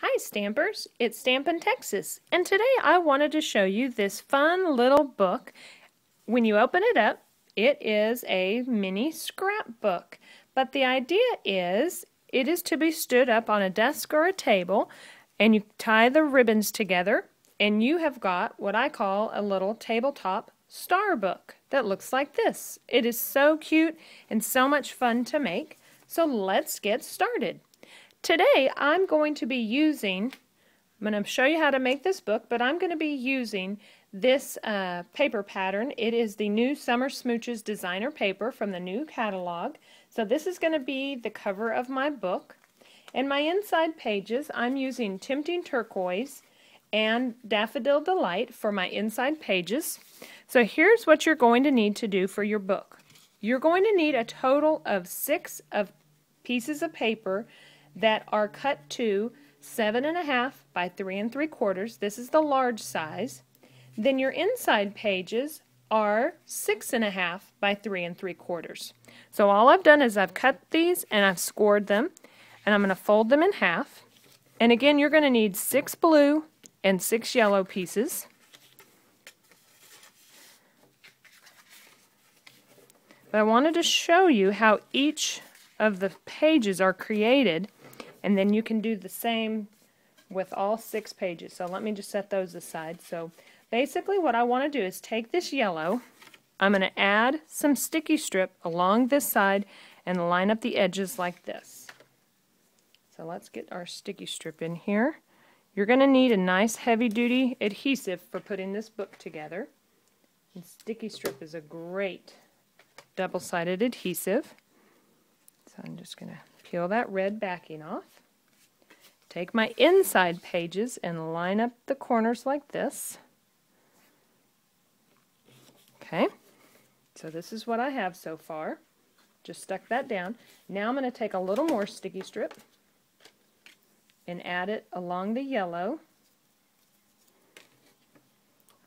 Hi Stampers, it's Stampin' Texas, and today I wanted to show you this fun little book. When you open it up, it is a mini scrapbook, but the idea is it is to be stood up on a desk or a table, and you tie the ribbons together, and you have got what I call a little tabletop star book that looks like this. It is so cute and so much fun to make, so let's get started. Today I'm going to show you how to make this book, but I'm going to be using this paper pattern. It is the new Summer Smooches designer paper from the new catalog. So this is going to be the cover of my book. And my inside pages, I'm using Tempting Turquoise and Daffodil Delight for my inside pages. So here's what you're going to need to do for your book. You're going to need a total of 6 pieces of paper that are cut to 7.5 by 3 3/4. This is the large size. Then your inside pages are 6.5 by 3 3/4. So all I've done is I've cut these and I've scored them, and I'm going to fold them in half. And again, you're going to need 6 blue and 6 yellow pieces. But I wanted to show you how each of the pages are created, and then you can do the same with all 6 pages. So let me just set those aside. So basically what I want to do is take this yellow, I'm going to add some sticky strip along this side and line up the edges like this. So let's get our sticky strip in here. You're going to need a nice heavy-duty adhesive for putting this book together. And sticky strip is a great double-sided adhesive. So I'm just going to peel that red backing off. Take my inside pages and line up the corners like this. Okay, so this is what I have so far. Just stuck that down. Now I'm going to take a little more sticky strip and add it along the yellow,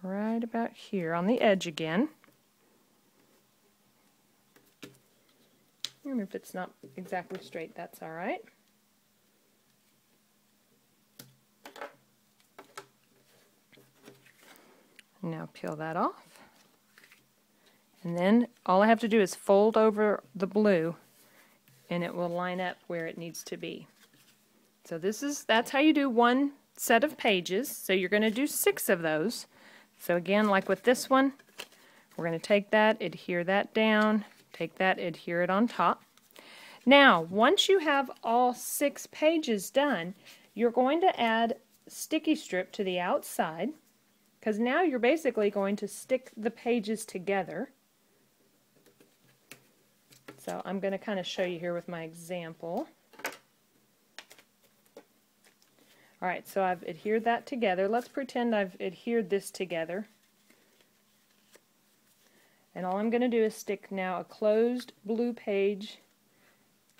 right about here on the edge again. And if it's not exactly straight, that's all right. Now peel that off. And then all I have to do is fold over the blue and it will line up where it needs to be. So that's how you do one set of pages. So you're going to do 6 of those. So again, like with this one, we're going to take that, adhere that down, take that, adhere it on top. Now, once you have all 6 pages done, you're going to add sticky strip to the outside, because now you're basically going to stick the pages together. So I'm going to kind of show you here with my example. Alright, so I've adhered that together. Let's pretend I've adhered this together. And all I'm going to do is stick now a closed blue page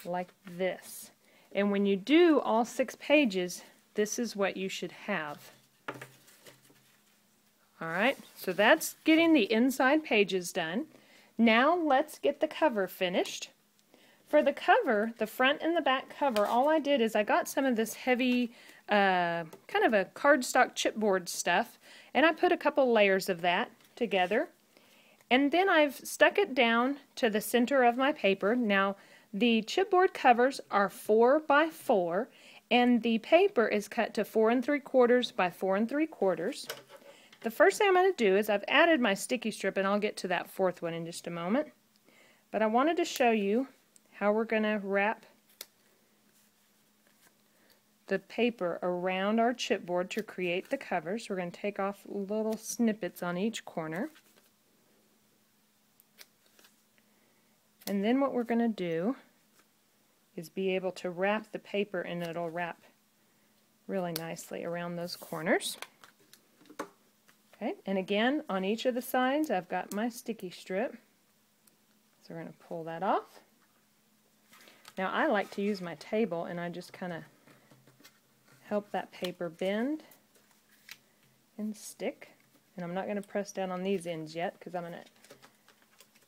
like this. And when you do all 6 pages, this is what you should have. Alright, so that's getting the inside pages done. Now let's get the cover finished. For the cover, the front and the back cover, all I did is I got some of this heavy, kind of a cardstock chipboard stuff, and I put a couple layers of that together. And then I've stuck it down to the center of my paper. Now, the chipboard covers are 4 by 4, and the paper is cut to 4 3/4 by 4 3/4. The first thing I'm going to do is I've added my sticky strip, and I'll get to that 4th one in just a moment. But I wanted to show you how we're going to wrap the paper around our chipboard to create the covers. We're going to take off little snippets on each corner. And then what we're going to do is be able to wrap the paper, and it'll wrap really nicely around those corners. Okay, and again, on each of the sides, I've got my sticky strip. So we're going to pull that off. Now I like to use my table, and I just kind of help that paper bend and stick. And I'm not going to press down on these ends yet, because I'm going to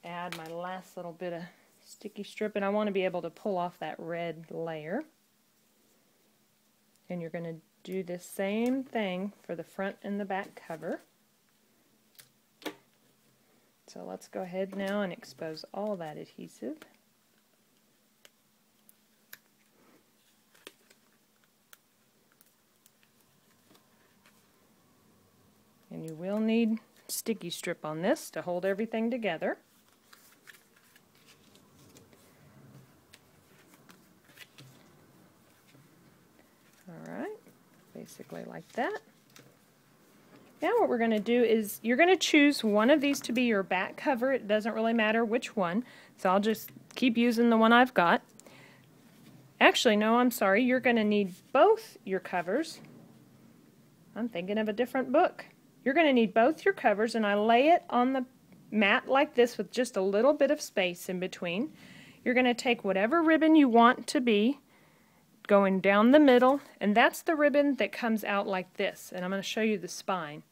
add my last little bit of sticky strip, and I want to be able to pull off that red layer. And you're going to do this same thing for the front and the back cover. So let's go ahead now and expose all that adhesive. And you will need sticky strip on this to hold everything together. Alright, basically like that. Now what we're going to do is you're going to choose one of these to be your back cover. It doesn't really matter which one, so I'll just keep using the one I've got. Actually, no, I'm sorry, you're going to need both your covers. I'm thinking of a different book. You're going to need both your covers, and I lay it on the mat like this with just a little bit of space in between. You're going to take whatever ribbon you want to be going down the middle, and that's the ribbon that comes out like this. And I'm going to show you the spine.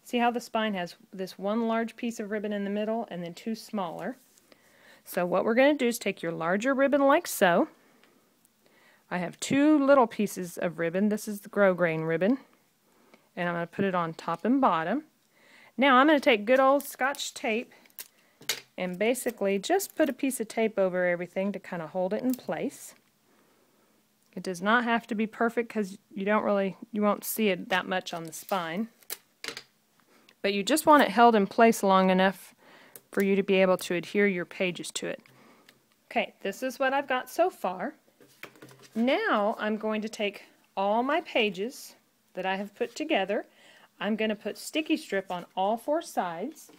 See how the spine has this one large piece of ribbon in the middle and then two smaller. So what we're going to do is take your larger ribbon like so. I have two little pieces of ribbon. This is the grosgrain ribbon, and I'm going to put it on top and bottom. Now I'm going to take good old Scotch tape and basically just put a piece of tape over everything to kind of hold it in place. It does not have to be perfect because you won't see it that much on the spine. But you just want it held in place long enough for you to be able to adhere your pages to it. Okay, this is what I've got so far. Now I'm going to take all my pages that I have put together. I'm going to put sticky strip on all four sides.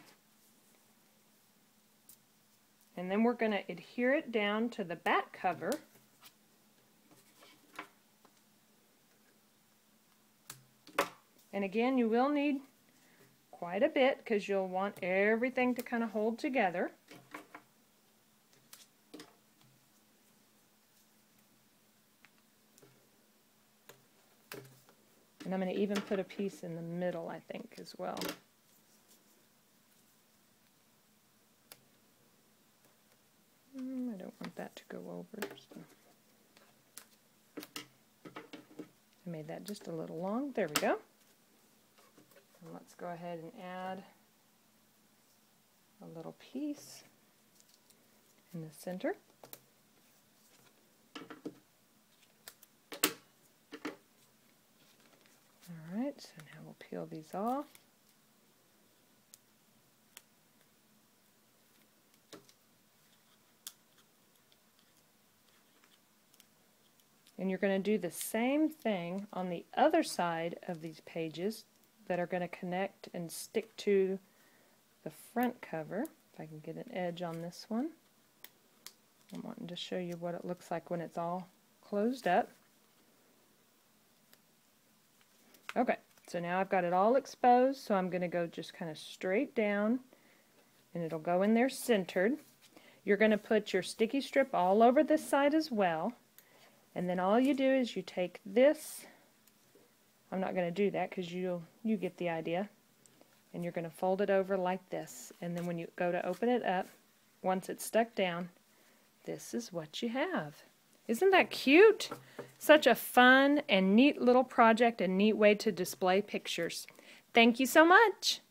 And then we're going to adhere it down to the back cover. And again, you will need quite a bit because you'll want everything to kind of hold together. And I'm going to even put a piece in the middle, I think, as well. I don't want that to go over. So I made that just a little long. There we go. And let's go ahead and add a little piece in the center. Alright, so now we'll peel these off. And you're going to do the same thing on the other side of these pages that are going to connect and stick to the front cover. If I can get an edge on this one. I'm wanting to show you what it looks like when it's all closed up. Okay, so now I've got it all exposed, so I'm going to go just kind of straight down, and it'll go in there centered. You're going to put your sticky strip all over this side as well, and then all you do is you take this. I'm not going to do that because you get the idea. And you're going to fold it over like this. And then when you go to open it up, once it's stuck down, this is what you have. Isn't that cute? Such a fun and neat little project and neat way to display pictures. Thank you so much.